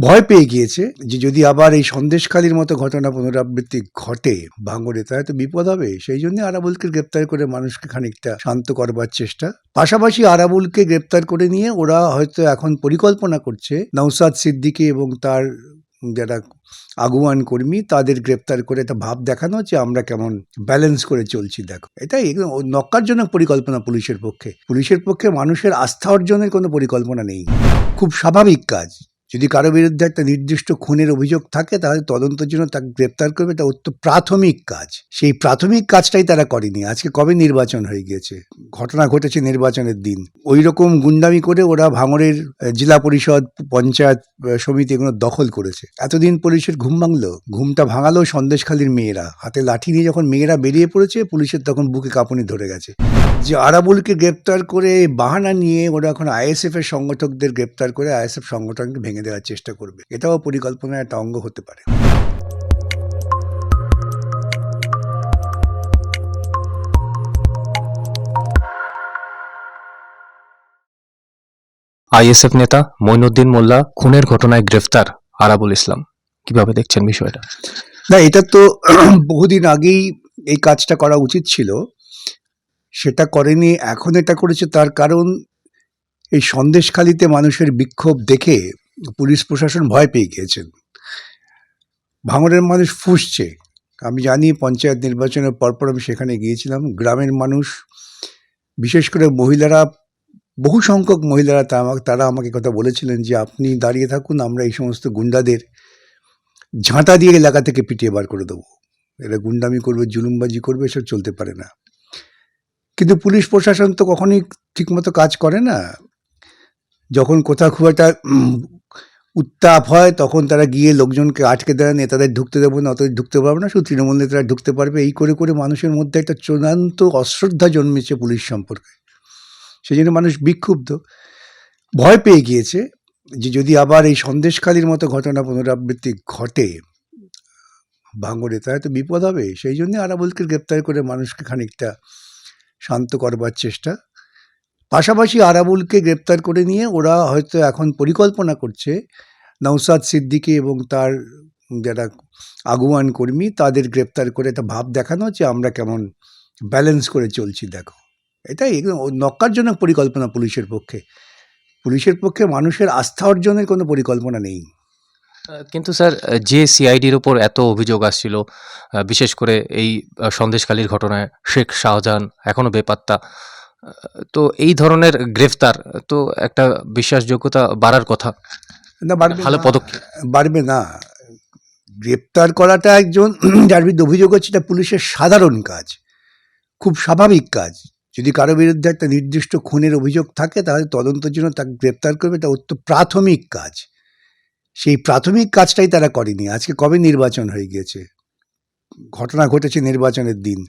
ভয় পেয়ে গিয়েছে যে যদি আবার এই সন্দেশখালির মতো ঘটনা পুনরাবৃত্তি ঘটে ভাঙড়ে, তাহলে তো বিপদ হবে। সেই জন্য আরাবুলকে গ্রেপ্তার করে মানুষকে খানিকটা শান্ত করবার চেষ্টা। পাশাপাশি আরাবুলকে গ্রেপ্তার করে নিয়ে ওরা হয়তো এখন পরিকল্পনা করছে নওশাদ সিদ্দিকী এবং তার যারা আগুয়ান কর্মী তাদের গ্রেপ্তার করে একটা ভাব দেখানো যে আমরা কেমন ব্যালেন্স করে চলছি দেখো। এটাই নক্কারজনক পরিকল্পনা পুলিশের পক্ষে মানুষের আস্থা অর্জনের কোনো পরিকল্পনা নেই। খুব স্বাভাবিক কাজ। যদি কারো বিরুদ্ধে একটা নির্দিষ্ট খুনের অভিযোগ থাকে তাহলে তদন্তের জন্য তাকে গ্রেপ্তার করবে, এটা অত্যন্ত প্রাথমিক কাজ। সেই প্রাথমিক কাজটাই তারা করেনি। আজকে কবে নির্বাচন হয়ে গিয়েছে, ঘটনা ঘটেছে নির্বাচনের দিন। ওই রকম গুন্ডামি করে ওরা ভাঙড়ের জেলা পরিষদ, পঞ্চায়েত সমিতি এগুলো দখল করেছে। এতদিন পুলিশের ঘুম ভাঙলো, ঘুমটা ভাঙালো সন্দেশখালীর মেয়েরা। হাতে লাঠি নিয়ে যখন মেয়েরা বেরিয়ে পড়েছে, পুলিশের তখন বুকে কাঁপুনি ধরে গেছে যে আরাবুলকে গ্রেপ্তার করে বাহানা নিয়ে ওরা এখন আইএসএফ এর সংগঠকদের গ্রেপ্তার করে আইএসএফ সংগঠনকে ভেঙে দেওয়ার চেষ্টা করবে। এটাও পরিকল্পনার একটা অঙ্গ হতে পারে। আইএসএফ নেতা মঈনুদ্দিন মোল্লা খুনের ঘটনায় গ্রেফতার আরাবুল ইসলাম, কিভাবে দেখছেন বিষয়টা? না, এটা তো বহুদিন আগেই এই কাজটা করা উচিত ছিল, সেটা করেনি। এখন এটা করেছে তার কারণ এই সন্দেশখালীতে মানুষের বিক্ষোভ দেখে পুলিশ প্রশাসন ভয় পেয়ে গিয়েছেন। ভাঙড়ের মানুষ ফুঁসছে। আমি জানি পঞ্চায়েত নির্বাচনের পরপর আমি সেখানে গিয়েছিলাম। গ্রামের মানুষ, বিশেষ করে মহিলারা, বহু সংখ্যক মহিলারা তারা আমাকে কথা বলেছিলেন যে আপনি দাঁড়িয়ে থাকুন, আমরা এই সমস্ত গুন্ডাদের ঝাঁটা দিয়ে এলাকা থেকে পিটিয়ে বার করে দেবো। এরা গুন্ডামি করবে, জুলুমবাজি করবে, এসব চলতে পারে না। কিন্তু পুলিশ প্রশাসন তো কখনোই ঠিকমতো কাজ করে না। যখন কোথাও খুব একটা উত্তাপ হয় তখন তারা গিয়ে লোকজনকে আটকে দেয়, নেতাদের ঢুকতে দেবো না, অতই ঢুকতে পারবে না, শুধু তৃণমূল নেতারা ঢুকতে পারবে। এই করে করে মানুষের মধ্যে একটা চূড়ান্ত অশ্রদ্ধা জন্মেছে পুলিশ সম্পর্কে। সেই জন্য মানুষ বিক্ষুব্ধ, ভয় পেয়ে গিয়েছে যে যদি আবার এই সন্দেশখালীর মতো ঘটনা পুনরাবৃত্তি ঘটে ভাঙড়ে, তাহলে তো বিপদ হবে। সেই জন্য আরাবুলকে গ্রেপ্তার করে মানুষকে খানিকটা শান্ত করবার চেষ্টা। পাশাপাশি আরাবুলকে গ্রেপ্তার করে নিয়ে ওরা হয়তো এখন পরিকল্পনা করছে নওশাদ সিদ্দিকী এবং তার যারা আগুয়ান কর্মী তাদের গ্রেপ্তার করে একটা ভাব দেখানো যে আমরা কেমন ব্যালেন্স করে চলছি দেখো। এটাই নক্কারজনক পরিকল্পনা পুলিশের পক্ষে মানুষের আস্থা অর্জনের কোনো পরিকল্পনা নেই। কিন্তু স্যার, যে সিআইডির ওপর এত অভিযোগ আসছিল, বিশেষ করে এই সন্দেশখালীর ঘটনায় শেখ শাহজাহান এখনো বেপাত্তা, তো এই ধরনের গ্রেফতার তো একটা বিশ্বাসযোগ্যতা বাড়ার কথা। না, বাড়বে ভালো না, পদক্ষেপ। বাড়বে না। গ্রেপ্তার করাটা একজন যার বিরুদ্ধে অভিযোগ হচ্ছে এটা পুলিশের সাধারণ কাজ, খুব স্বাভাবিক কাজ। যদি কারো বিরুদ্ধে একটা নির্দিষ্ট খুনের অভিযোগ থাকে তাহলে তদন্তের জন্য তাকে গ্রেপ্তার করবে, এটা অত্যন্ত প্রাথমিক কাজ। সেই প্রাথমিক কাজটাই তারা করেনি। আজকে কবে নির্বাচন হয়ে গিয়েছে, ঘটনা ঘটেছে নির্বাচনের দিন।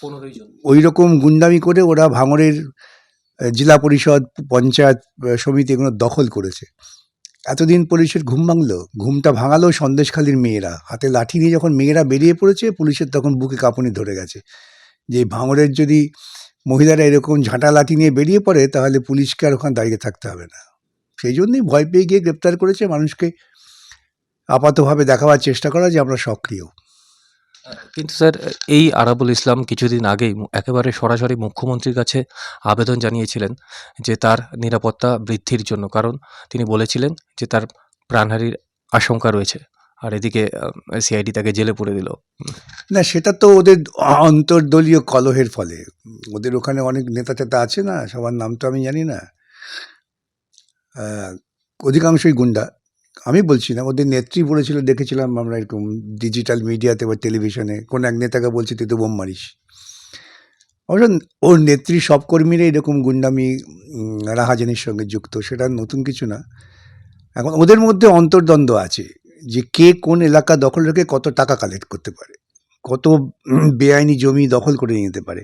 15 জন। ওই রকম গুন্ডামি করে ওরা ভাঙড়ের জেলা পরিষদ, পঞ্চায়েত সমিতি এগুলো দখল করেছে। এতদিন পুলিশের ঘুম ভাঙলো, ঘুমটা ভাঙালো সন্দেশখালীর মেয়েরা। হাতে লাঠি নিয়ে যখন মেয়েরা বেরিয়ে পড়েছে, পুলিশের তখন বুকে কাঁপুনি ধরে গেছে যে ভাঙড়ের যদি মহিলারা এরকম ঝাঁটা লাঠি নিয়ে বেরিয়ে পড়ে তাহলে পুলিশকে আর ওখানে দাঁড়িয়ে থাকতে হবে না। সেই জন্যই ভয় পেয়ে গিয়ে গ্রেপ্তার করেছে, মানুষকে আপাতভাবে দেখাবার চেষ্টা করা যে আমরা সক্রিয়। কিন্তু স্যার, এই আরাবুল ইসলাম কিছুদিন আগেই একেবারে সরাসরি মুখ্যমন্ত্রীর কাছে আবেদন জানিয়েছিলেন যে তার নিরাপত্তা বৃদ্ধির জন্য, কারণ তিনি বলেছিলেন যে তার প্রাণহানির আশঙ্কা রয়েছে। আর এদিকে সিআইডি তাকে জেলে পুরে দিল। না, সেটা তো ওদের অন্তর্দলীয় কলহের ফলে। ওদের ওখানে অনেক নেতা টেতা আছে না, সবার নাম তো আমি জানি না। অধিকাংশই গুন্ডা। আমি বলছি না, ওদের নেত্রী বলেছিল, দেখেছিলাম আমরা এরকম ডিজিটাল মিডিয়াতে বা টেলিভিশনে, কোন এক নেতাকে বলছে তুই তো বোম মারিস। অবশ্য ওর নেত্রী সব কর্মীরা এরকম গুন্ডামি রাহাজানির সঙ্গে যুক্ত, সেটা নতুন কিছু না। এখন ওদের মধ্যে অন্তর্দ্বন্দ্ব আছে যে কে কোন এলাকা দখল রেখে কত টাকা কালেক্ট করতে পারে, কত বেআইনি জমি দখল করে নিতে পারে।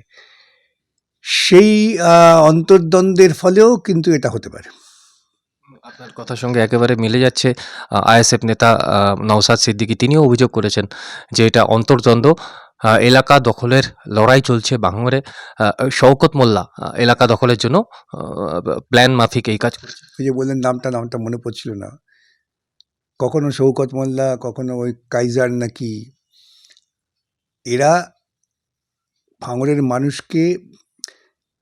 সেই অন্তর্দ্বন্দ্বের ফলেও কিন্তু এটা হতে পারে। আপনার কথার সঙ্গে একেবারে মিলে যাচ্ছে। আইএসএফ নেতা নওশাদ সিদ্দিকী তিনিও অভিযোগ করেছেন যে এটা অন্তর্দ্বন্দ্ব, এলাকা দখলের লড়াই চলছে ভাঙড়ে। শওকত মোল্লা এলাকা দখলের জন্য প্ল্যান মাফিক এই কাজ করেছে। ওই যে বললেন নামটা মনে পড়ছিল না, কখনো শৌকত মোল্লা, কখনো ওই কাইজার নাকি, এরা ভাঙড়ের মানুষকে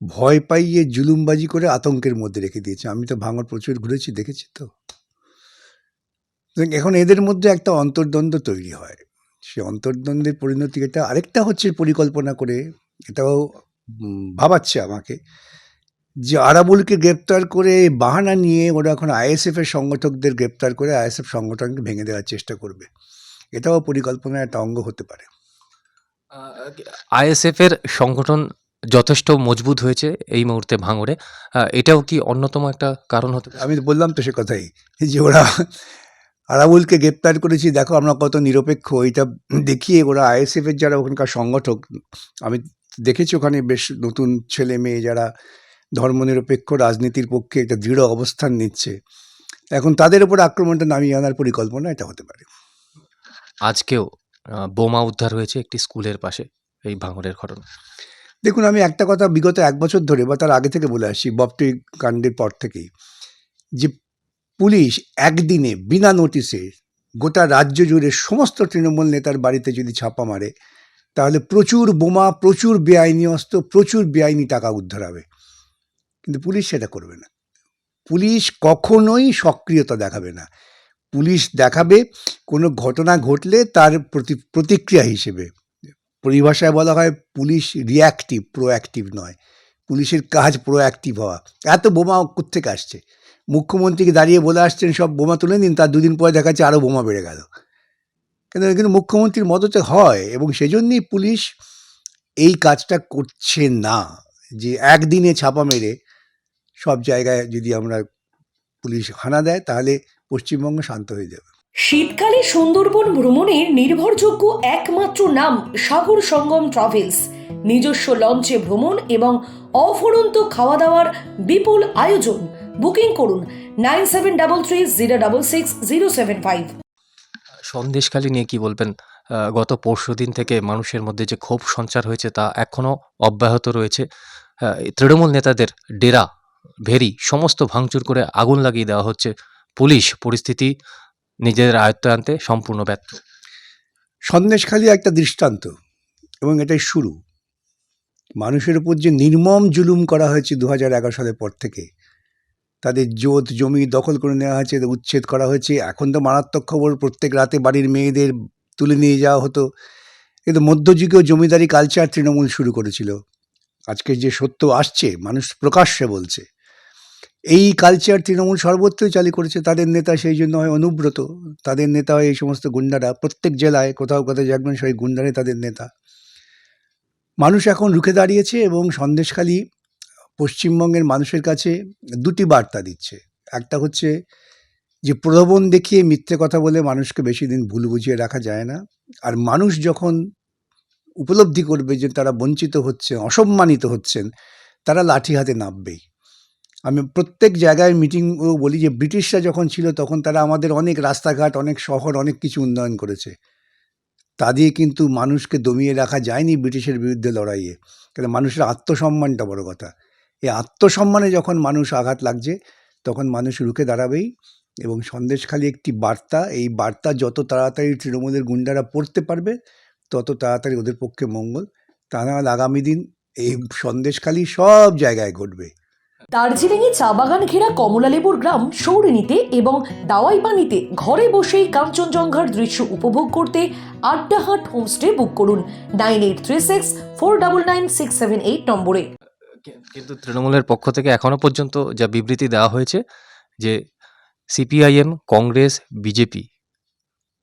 ভয় পাইয়ে জুলুমবাজি করে আতঙ্কের মধ্যে রেখে দিয়েছে। আমি তো ভাঙড় প্রচুর ঘুরেছি, দেখেছি তো। এখন এদের মধ্যে একটা অন্তর্দ্বন্দ্ব তৈরি হয়, সে অন্তর্দ্বন্দ্বের পরিণতি এটা আরেকটা হচ্ছে পরিকল্পনা করে, এটাও ভাবাচ্ছে আমাকে, যে আরাবুলকে গ্রেপ্তার করে বাহানা নিয়ে ওরা এখন আইএসএফ এর সংগঠকদের গ্রেপ্তার করে আইএসএফ সংগঠনকে ভেঙে দেওয়ার চেষ্টা করবে। এটাও পরিকল্পনার একটা অঙ্গ হতে পারে। আইএসএফ এর সংগঠন যথেষ্ট মজবুত হয়েছে এই মুহূর্তে ভাঙড়ে, এটাও কি অন্যতম একটা কারণ হতে পারে? আমি তো বললাম তো সে কথাই, যে ওরা আরাবুলকে গ্রেপ্তার করেছি, দেখো আমরা কত নিরপেক্ষ, এটা দেখিয়ে ওরা আইএসএফ এর যারা ওখানকার সংগঠক, আমি দেখেছি ওখানে বেশ নতুন ছেলে মেয়ে যারা ধর্মনিরপেক্ষ রাজনীতির পক্ষে একটা দৃঢ় অবস্থান নিচ্ছে, এখন তাদের উপর আক্রমণটা নামিয়ে আনার পরিকল্পনা এটা হতে পারে। আজকেও বোমা উদ্ধার হয়েছে একটি স্কুলের পাশে, এই ভাঙড়ের ঘটনা। দেখুন, আমি একটা কথা বিগত 1 বছর ধরে বা তার আগে থেকে বলে আসছি, ববটি কাণ্ডের পর থেকেই, যে পুলিশ একদিনে বিনা নোটিশে গোটা রাজ্য জুড়ে সমস্ত তৃণমূল নেতার বাড়িতে যদি ছাপা মারে, তাহলে প্রচুর বোমা, প্রচুর বেআইনি অস্ত্র, প্রচুর বেআইনি টাকা উদ্ধার হবে। কিন্তু পুলিশ সেটা করবে না। পুলিশ কখনোই সক্রিয়তা দেখাবে না। পুলিশ দেখাবে কোনো ঘটনা ঘটলে তার প্রতিক্রিয়া হিসেবে। পরিভাষায় বলা হয় পুলিশ রিয়াক্টিভ, প্রোঅ্যাক্টিভ নয়। পুলিশের কাজ প্রোঅ্যাক্টিভ হওয়া। এত বোমা কোত্থেকে আসছে? মুখ্যমন্ত্রীকে দাঁড়িয়ে বলে আসছেন সব বোমা তুলে নিন, তার 2 দিন পরে দেখা যাচ্ছে আরও বোমা বেড়ে গেল। কিন্তু মুখ্যমন্ত্রীর মদতে হয়, এবং সেজন্যই পুলিশ এই কাজটা করছে না, যে একদিনে ছাপা মেরে সব জায়গায় যদি আমরা পুলিশ হানা দেয় তাহলে পশ্চিমবঙ্গ শান্ত হয়ে যাবে। শীতকালে সুন্দরবন ভ্রমণের নির্ভরযোগ্য একমাত্র নাম সাগর সঙ্গম ট্রাভেলস। নিজস্ব লঞ্চে ভ্রমণ এবং অফুরন্ত খাওয়া দাওয়ার বিপুল আয়োজন। বুকিং করুন 9733066075। সন্দেশখালী নিয়ে কি বলবেন? গত পরশুদিন থেকে মানুষের মধ্যে যে ক্ষোভ সঞ্চার হয়েছে তা এখনও অব্যাহত রয়েছে। এই তৃণমূল নেতাদের ডেরা, ভেরি সমস্ত ভাঙচুর করে আগুন লাগিয়ে দেওয়া হচ্ছে। পুলিশ পরিস্থিতি নিজেদের আয়ত্তে আনতে সম্পূর্ণ ব্যর্থ। সন্দেশখালী একটা দৃষ্টান্ত, এবং এটাই শুরু। মানুষের উপর যে নির্মম জুলুম করা হয়েছে 2011 সালের পর থেকে, তাদের জোত জমি দখল করে নেওয়া হয়েছে, উচ্ছেদ করা হয়েছে। এখন তো মারাত্মক খবর, প্রত্যেক রাতে বাড়ির মেয়েদের তুলে নিয়ে যাওয়া হতো। কিন্তু মধ্যযুগীয় জমিদারি কালচার তৃণমূল শুরু করেছিল। আজকে যে সত্য আসছে, মানুষ প্রকাশ্যে বলছে, এই কালচার তৃণমূল সর্বত্রই চালু করেছে। তাদের নেতা সেই জন্য হয় অনুব্রত, তাদের নেতা হয় এই সমস্ত গুন্ডারা। প্রত্যেক জেলায় কোথাও কোথাও দেখবেন সেই গুন্ডারে তাদের নেতা। মানুষ এখন রুখে দাঁড়িয়েছে, এবং সন্দেশখালী পশ্চিমবঙ্গের মানুষের কাছে 2টি বার্তা দিচ্ছে। একটা হচ্ছে যে প্রলোভন দেখিয়ে মিথ্যে কথা বলে মানুষকে বেশি দিন ভুল বুঝিয়ে রাখা যায় না। আর মানুষ যখন উপলব্ধি করবে যে তারা বঞ্চিত হচ্ছে, অসম্মানিত হচ্ছেন, তারা লাঠি হাতে নামবেই। আমি প্রত্যেক জায়গায় মিটিংও বলি যে ব্রিটিশরা যখন ছিল তখন তারা আমাদের অনেক রাস্তাঘাট, অনেক শহর, অনেক কিছু উন্নয়ন করেছে। তা দিয়ে কিন্তু মানুষকে দমিয়ে রাখা যায়নি ব্রিটিশের বিরুদ্ধে লড়াইয়ে। কারণ মানুষের আত্মসম্মানটা বড় কথা। এই আত্মসম্মানে যখন মানুষ আঘাত লাগছে, তখন মানুষ রুখে দাঁড়াবেই। এবং সন্দেশখালী একটি বার্তা, এই বার্তা যত তাড়াতাড়ি তৃণমূলের গুন্ডারা পড়তে পারবে, তত তাড়াতাড়ি ওদের পক্ষে মঙ্গল। তা নাহলে আগামী দিন এই সন্দেশখালী সব জায়গায় ঘটবে। দার্জিলিংয়ে চা বাগান ঘেরা কমলালেবুর গ্রাম সৌরিনীতে এবং দাওয়াইপানিতে ঘরে বসেই কাঞ্চনজঙ্ঘার দৃশ্য উপভোগ করতে আড্ডাহাট হোমস্টে বুক করুন 9836499678 নম্বরে। কিন্তু তৃণমূলের পক্ষ থেকে এখনো পর্যন্ত যা বিবৃতি দেওয়া হয়েছে যে সিপিআইএম, কংগ্রেস, বিজেপি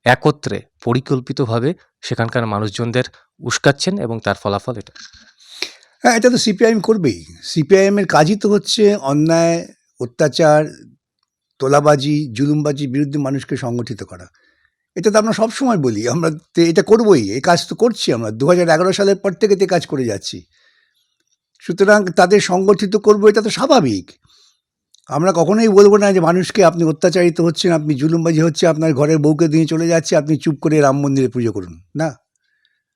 একত্রে পরিকল্পিতভাবে সেখানকার মানুষজনদের উস্কাচ্ছেন এবং তার ফলাফল এটা। হ্যাঁ, এটা তো সিপিআইএম করবেই। সিপিআইএমের কাজই তো হচ্ছে অন্যায়, অত্যাচার, তোলাবাজি, জুলুমবাজির বিরুদ্ধে মানুষকে সংগঠিত করা। এটা তো আমরা সবসময় বলি, আমরা তো এটা করবই, এই কাজ তো করছি আমরা 2011 সালের পর থেকে তো কাজ করে যাচ্ছি। সুতরাং তাদের সংগঠিত করবো, এটা তো স্বাভাবিক। আমরা কখনোই বলবো না যে মানুষকে আপনি অত্যাচারিত হচ্ছেন, আপনি জুলুমবাজি হচ্ছে, আপনার ঘরের বউকে দিয়ে চলে যাচ্ছে, আপনি চুপ করে রাম মন্দিরে পুজো করুন। না,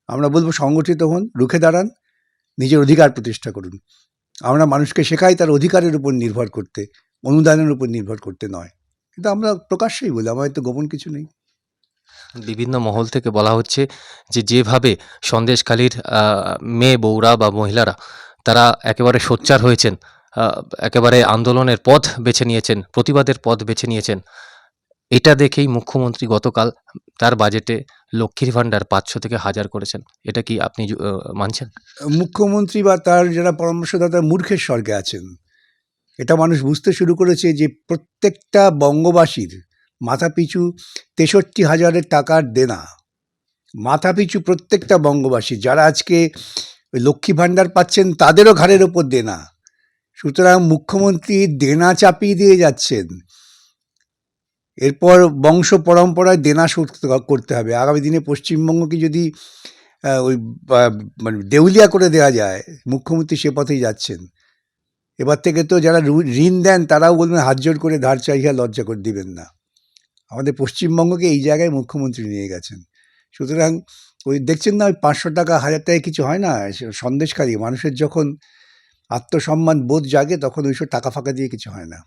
আমরা বলবো সংগঠিত হন, রুখে দাঁড়ান, নিজের অধিকার প্রতিষ্ঠা করুন। আমরা মানুষকে শেখাই তার অধিকারের উপর নির্ভর করতে, অনুদানের উপর নির্ভর করতে নয়। কিন্তু আমরা প্রকাশ্যেই বলি, আমাদের তো গোপন কিছু নেই। বিভিন্ন মহল থেকে বলা হচ্ছে যে যেভাবে সন্দেশখালীর মেয়ে বউরা বা মহিলারা তারা একেবারে সোচ্চার হয়েছেন, একেবারে আন্দোলনের পথ বেছে নিয়েছেন, প্রতিবাদের পথ বেছে নিয়েছেন, এটা দেখেই মুখ্যমন্ত্রী গতকাল তার বাজেটে লক্ষ্মীর ভাণ্ডার 500 থেকে 1000 করেছেন। এটা কি আপনি মানছেন? মুখ্যমন্ত্রী বা তার যারা পরামর্শদাতা মূর্খের স্বর্গে আছেন। এটা মানুষ বুঝতে শুরু করেছে যে প্রত্যেকটা বঙ্গবাসীর মাথাপিছু 63,000 টাকার দেনা, মাথাপিছু প্রত্যেকটা বঙ্গবাসী যারা আজকে ওই লক্ষ্মী ভাণ্ডার পাচ্ছেন তাদেরও ঘাড়ের ওপর দেনা। সুতরাং মুখ্যমন্ত্রী দেনা চাপিয়ে দিয়ে যাচ্ছেন, এরপর বংশ পরম্পরায় দেনা শোধ করতে হবে। আগামী দিনে পশ্চিমবঙ্গকে যদি ওই মানে দেউলিয়া করে দেওয়া যায়, মুখ্যমন্ত্রী সে পথেই যাচ্ছেন। এবার থেকে তো যারা ঋণ দেন তারাও বলবেন হাত জোড় করে ধার চাইয়া লজ্জা করে দিবেন না। আমাদের পশ্চিমবঙ্গকে এই জায়গায় মুখ্যমন্ত্রী নিয়ে গেছেন। সুতরাং ওই দেখছেন না, ওই 500 টাকা 1000 টাকায় কিছু হয় না। সন্দেশখালী মানুষের যখন আত্মসম্মান বোধ জাগে তখন ওইসব টাকা ফাঁকা দিয়ে কিছু হয় না।